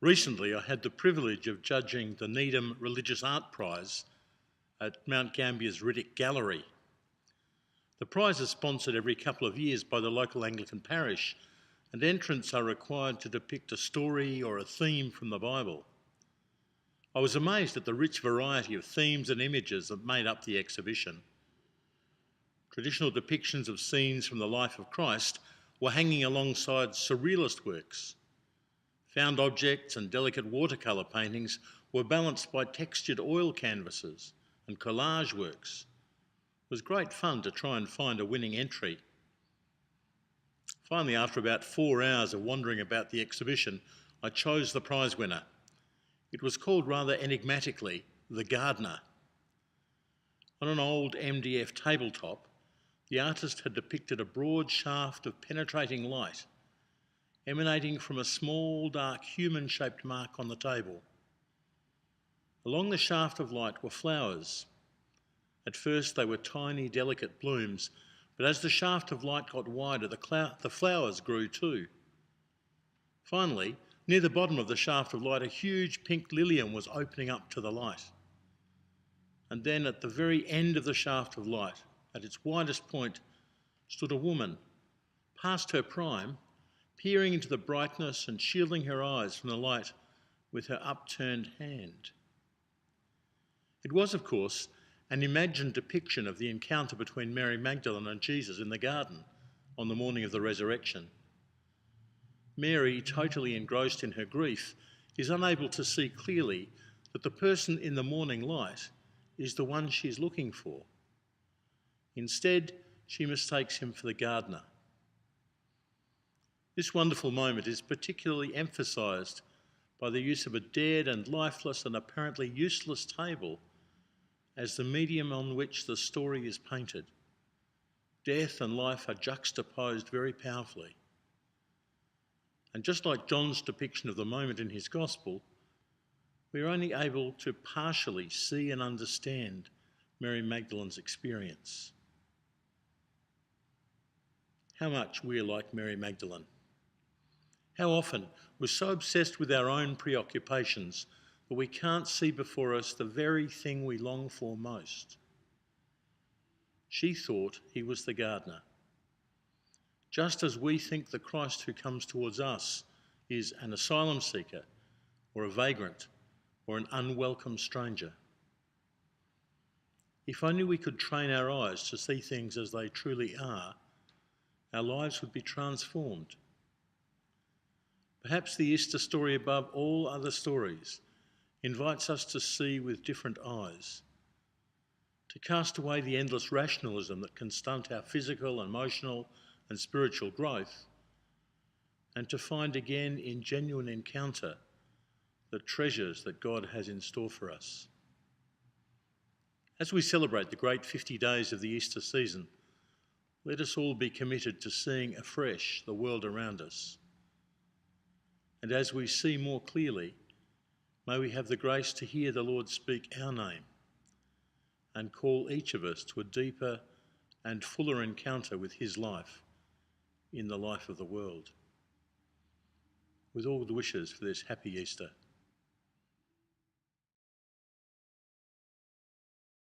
Recently, I had the privilege of judging the Needham Religious Art Prize at Mount Gambier's Riddick Gallery. The prize is sponsored every couple of years by the local Anglican parish, and entrants are required to depict a story or a theme from the Bible. I was amazed at the rich variety of themes and images that made up the exhibition. Traditional depictions of scenes from the life of Christ were hanging alongside surrealist works. Found objects and delicate watercolour paintings were balanced by textured oil canvases and collage works. It was great fun to try and find a winning entry. Finally, after about 4 hours of wandering about the exhibition, I chose the prize winner. It was called rather enigmatically, The Gardener. On an old MDF tabletop, the artist had depicted a broad shaft of penetrating light, emanating from a small, dark, human-shaped mark on the table. Along the shaft of light were flowers. At first they were tiny, delicate blooms, but as the shaft of light got wider, the flowers grew too. Finally, near the bottom of the shaft of light, a huge pink lillium was opening up to the light. And then at the very end of the shaft of light, at its widest point, stood a woman, past her prime, peering into the brightness and shielding her eyes from the light with her upturned hand. It was, of course, an imagined depiction of the encounter between Mary Magdalene and Jesus in the garden on the morning of the resurrection. Mary, totally engrossed in her grief, is unable to see clearly that the person in the morning light is the one she is looking for. Instead, she mistakes him for the gardener. This wonderful moment is particularly emphasised by the use of a dead and lifeless and apparently useless table as the medium on which the story is painted. Death and life are juxtaposed very powerfully. And just like John's depiction of the moment in his Gospel, we are only able to partially see and understand Mary Magdalene's experience. How much we are like Mary Magdalene. How often we're so obsessed with our own preoccupations that we can't see before us the very thing we long for most. She thought he was the gardener. Just as we think the Christ who comes towards us is an asylum seeker or a vagrant or an unwelcome stranger. If only we could train our eyes to see things as they truly are, our lives would be transformed. Perhaps the Easter story, above all other stories, invites us to see with different eyes, to cast away the endless rationalism that can stunt our physical, emotional and spiritual growth, and to find again in genuine encounter the treasures that God has in store for us. As we celebrate the great 50 days of the Easter season, let us all be committed to seeing afresh the world around us. And as we see more clearly, may we have the grace to hear the Lord speak our name and call each of us to a deeper and fuller encounter with his life in the life of the world. With all the wishes for this happy Easter.